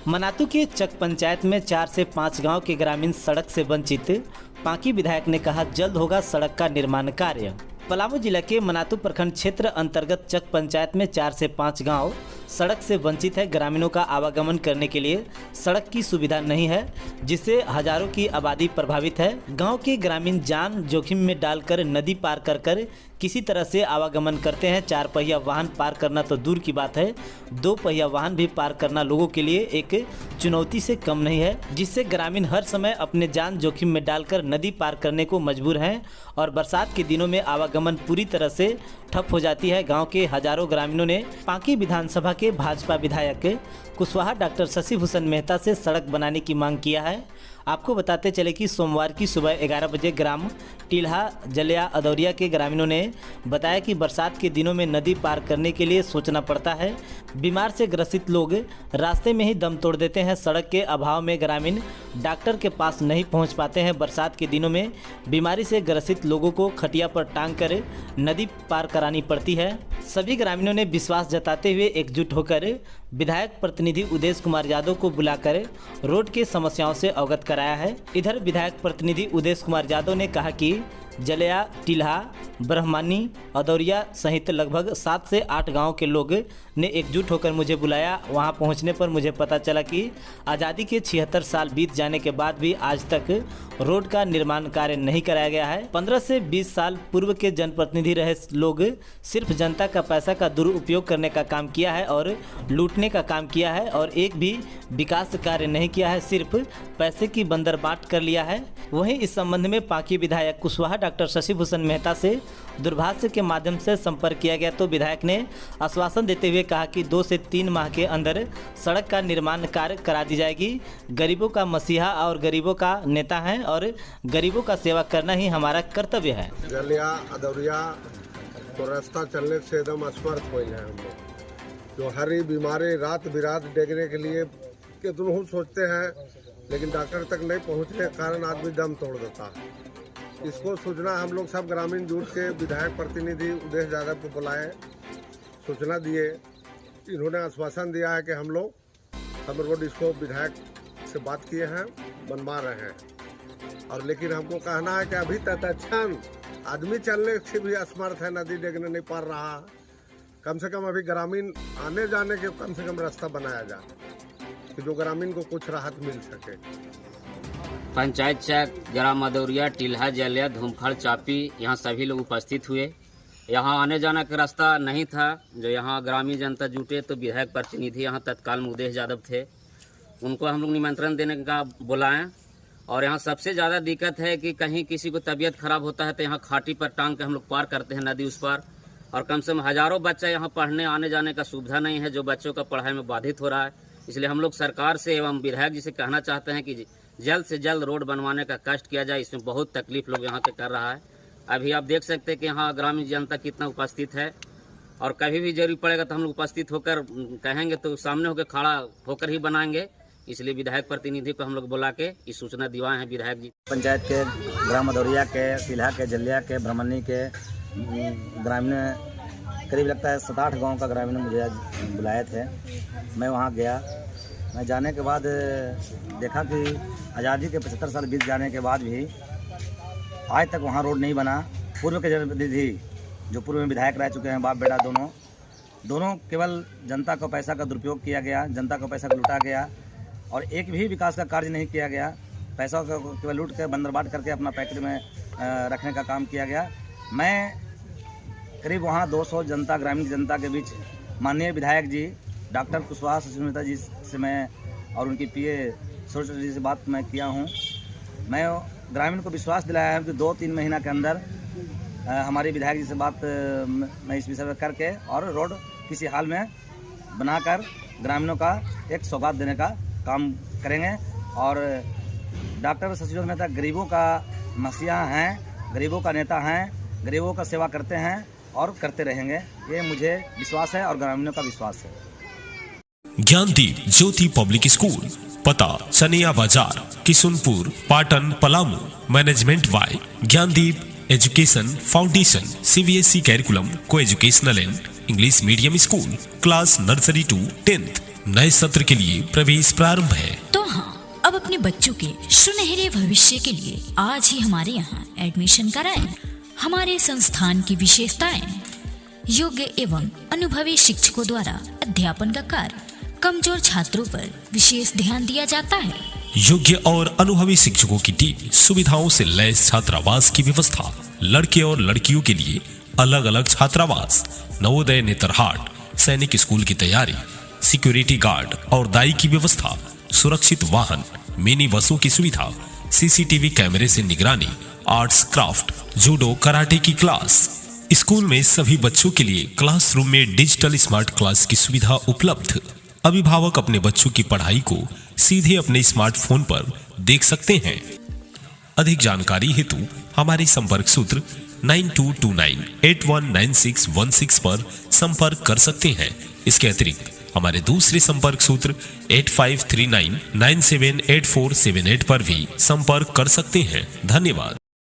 मनातू के चक पंचायत में 4 से 5 गांव के ग्रामीण सड़क से वंचित। पांकी विधायक ने कहा जल्द होगा सड़क का निर्माण कार्य। पलामू जिला के मनातू प्रखंड क्षेत्र अंतर्गत चक पंचायत में 4 से 5 गांव सड़क से वंचित है। ग्रामीणों का आवागमन करने के लिए सड़क की सुविधा नहीं है, जिससे हजारों की आबादी प्रभावित है। गांव के ग्रामीण जान जोखिम में डालकर नदी पार कर किसी तरह से आवागमन करते हैं। 4 पहिया वाहन पार करना तो दूर की बात है, 2 पहिया वाहन भी पार करना लोगों के लिए एक चुनौती से कम नहीं है, जिससे ग्रामीण हर समय अपने जान जोखिम में डालकर नदी पार करने को मजबूर हैं और बरसात के दिनों में आवागमन पूरी तरह से ठप हो जाती है। गांव के हजारों ग्रामीणों ने पांकी विधानसभा के भाजपा विधायक कुशवाहा डॉक्टर शशि भूषण मेहता से सड़क बनाने की मांग किया है। आपको बताते चले कि सोमवार की सुबह 11 बजे ग्राम टील्हा जलिया अदौरिया के ग्रामीणों ने बताया कि बरसात के दिनों में नदी पार करने के लिए सोचना पड़ता है। बीमार से ग्रसित लोग रास्ते में ही दम तोड़ देते हैं। सड़क के अभाव में ग्रामीण डॉक्टर के पास नहीं पहुंच पाते हैं। बरसात के दिनों में बीमारी से ग्रसित लोगों को खटिया पर टांग कर नदी पार करानी पड़ती है। सभी ग्रामीणों ने विश्वास जताते हुए एकजुट होकर विधायक प्रतिनिधि उदेश कुमार यादव को बुलाकर रोड की समस्याओं से अवगत कराया है। इधर विधायक प्रतिनिधि उदेश कुमार यादव ने कहा कि जलिया टील्हा ब्रह्मानी अदौरिया सहित लगभग 7 से 8 गांव के लोग ने एकजुट होकर मुझे बुलाया। वहां पहुंचने पर मुझे पता चला कि आज़ादी के 76 साल बीत जाने के बाद भी आज तक रोड का निर्माण कार्य नहीं कराया गया है। 15 से 20 साल पूर्व के जनप्रतिनिधि रहे लोग सिर्फ जनता का पैसा का दुरुपयोग करने का काम किया है और लूटने का काम किया है और एक भी विकास कार्य नहीं किया है, सिर्फ पैसे की बंदरबाट कर लिया है। वहीं इस संबंध में पांकी विधायक कुशवाहा डॉक्टर शशि भूषण मेहता से दूरभाष के माध्यम से संपर्क किया गया तो विधायक ने आश्वासन देते हुए कहा कि 2 से 3 माह के अंदर सड़क का निर्माण कार्य करा दी जाएगी। गरीबों का मसीहा और गरीबों का नेता हैं और गरीबों का सेवा करना ही हमारा कर्तव्य है। जलिया अदौरिया तो रास्ता चलने से एकदम असमर्थ हो है। हम लोग जो हरी बीमारी रात बिरात देखने के लिए कितनों सोचते हैं, लेकिन डॉक्टर तक नहीं पहुंचने के कारण आदमी दम तोड़ देता है। इसको सूचना हम लोग सब ग्रामीण जुट के विधायक प्रतिनिधि उदेश यादव को बुलाए, सूचना दिए। इन्होंने आश्वासन दिया है कि हम रोड इसको विधायक से बात किए हैं, बनवा रहे हैं। और लेकिन हमको कहना है कि अभी तक क्षण आदमी चलने से भी असमर्थ है, नदी देखने नहीं पा रहा। कम से कम अभी ग्रामीण आने जाने के कम से कम रास्ता बनाया जाए कि जो ग्रामीण को कुछ राहत मिल सके। पंचायत चक ग्राम अदौरिया टील्हा जलिया धूमखड़ चापी यहाँ सभी लोग उपस्थित हुए। यहाँ आने जाने का रास्ता नहीं था। जो यहाँ ग्रामीण जनता जुटे तो विधायक प्रतिनिधि यहाँ तत्काल में उदेश यादव थे, उनको हम लोग निमंत्रण देने का बुलाएं। और यहाँ सबसे ज़्यादा दिक्कत है कि कहीं किसी को तबीयत खराब होता है तो यहाँ खाटी पर टांग के हम लोग पार करते हैं नदी उस पार। और कम से कम हजारों बच्चा यहाँ पढ़ने आने जाने का सुविधा नहीं है, जो बच्चों का पढ़ाई में बाधित हो रहा है। इसलिए हम लोग सरकार से एवं विधायक जी से कहना चाहते हैं कि जल्द से जल्द रोड बनवाने का कष्ट किया जाए। इसमें बहुत तकलीफ लोग यहाँ पे कर रहा है। अभी आप देख सकते हैं कि यहाँ ग्रामीण जनता कितना उपस्थित है और कभी भी जरूरी पड़ेगा तो हम लोग उपस्थित होकर कहेंगे तो सामने होकर खड़ा होकर ही बनाएंगे। इसलिए विधायक प्रतिनिधि को हम लोग बुला के इस सूचना दिवाए हैं विधायक जी। पंचायत के ग्राम अदौरिया के टील्हा के जलिया के ब्रह्मणी के ग्रामीण करीब लगता है 7-8 गाँव का ग्रामीण मुझे आज बुलाए थे। मैं वहाँ गया। मैं जाने के बाद देखा कि आज़ादी के 75 साल बीत जाने के बाद भी आज तक वहाँ रोड नहीं बना। पूर्व के जनप्रतिनिधि जो पूर्व में विधायक रह चुके हैं, बाप बेटा दोनों केवल जनता का पैसा का दुरुपयोग किया गया, जनता का पैसा को लूटा गया और एक भी विकास का कार्य नहीं किया गया। पैसा को केवल लूट कर बंदरबाट करके अपना पैकेट में रखने का काम किया गया। मैं करीब वहाँ 200 जनता ग्रामीण जनता के बीच माननीय विधायक जी डॉक्टर कुशवाहा शशि मेहता जी से मैं और उनकी पीए सोच जी से बात मैं किया हूँ। मैं ग्रामीण को विश्वास दिलाया है कि 2-3 महीना के अंदर हमारी विधायक जी से बात मैं इस विषय में करके और रोड किसी हाल में बनाकर ग्रामीणों का एक सौगात देने का काम करेंगे। और डॉक्टर शशि मेहता गरीबों का मसीहा हैं, गरीबों का नेता हैं, गरीबों का सेवा करते हैं और करते रहेंगे, ये मुझे विश्वास है और ग्रामीणों का विश्वास है। ज्ञानदीप ज्योति पब्लिक स्कूल, पता Saniya Bazar, Kishunpur, Patan, Palamu. Management by Gyandeep education foundation, CBSE curriculum, को educational and English medium school, class nursery to 10th, नए सत्र के लिए प्रवेश प्रारंभ है। तो हाँ, अब अपने बच्चों के सुनहरे भविष्य के लिए आज ही हमारे यहाँ एडमिशन कराएं। हमारे संस्थान की विशेषताएं: योग्य एवं अनुभवी शिक्षकों द्वारा अध्यापन का कार्य, कमजोर छात्रों पर विशेष ध्यान दिया जाता है। योग्य और अनुभवी शिक्षकों की टीम, सुविधाओं से लैस छात्रावास की व्यवस्था, लड़के और लड़कियों के लिए अलग अलग छात्रावास, नवोदय नेतरहाट सैनिक स्कूल की तैयारी, सिक्योरिटी गार्ड और दाई की व्यवस्था, सुरक्षित वाहन, मिनी बसों की सुविधा, सीसीटीवी कैमरे से निगरानी, आर्ट्स क्राफ्ट, जूडो कराटे की क्लास। स्कूल में सभी बच्चों के लिए क्लासरूम में डिजिटल स्मार्ट क्लास की सुविधा उपलब्ध। अभिभावक अपने बच्चों की पढ़ाई को सीधे अपने स्मार्टफोन पर देख सकते हैं। अधिक जानकारी हेतु हमारे संपर्क सूत्र 9229819616 पर संपर्क कर सकते हैं। इसके अतिरिक्त हमारे दूसरे संपर्क सूत्र 8539978478 पर भी संपर्क कर सकते हैं। धन्यवाद।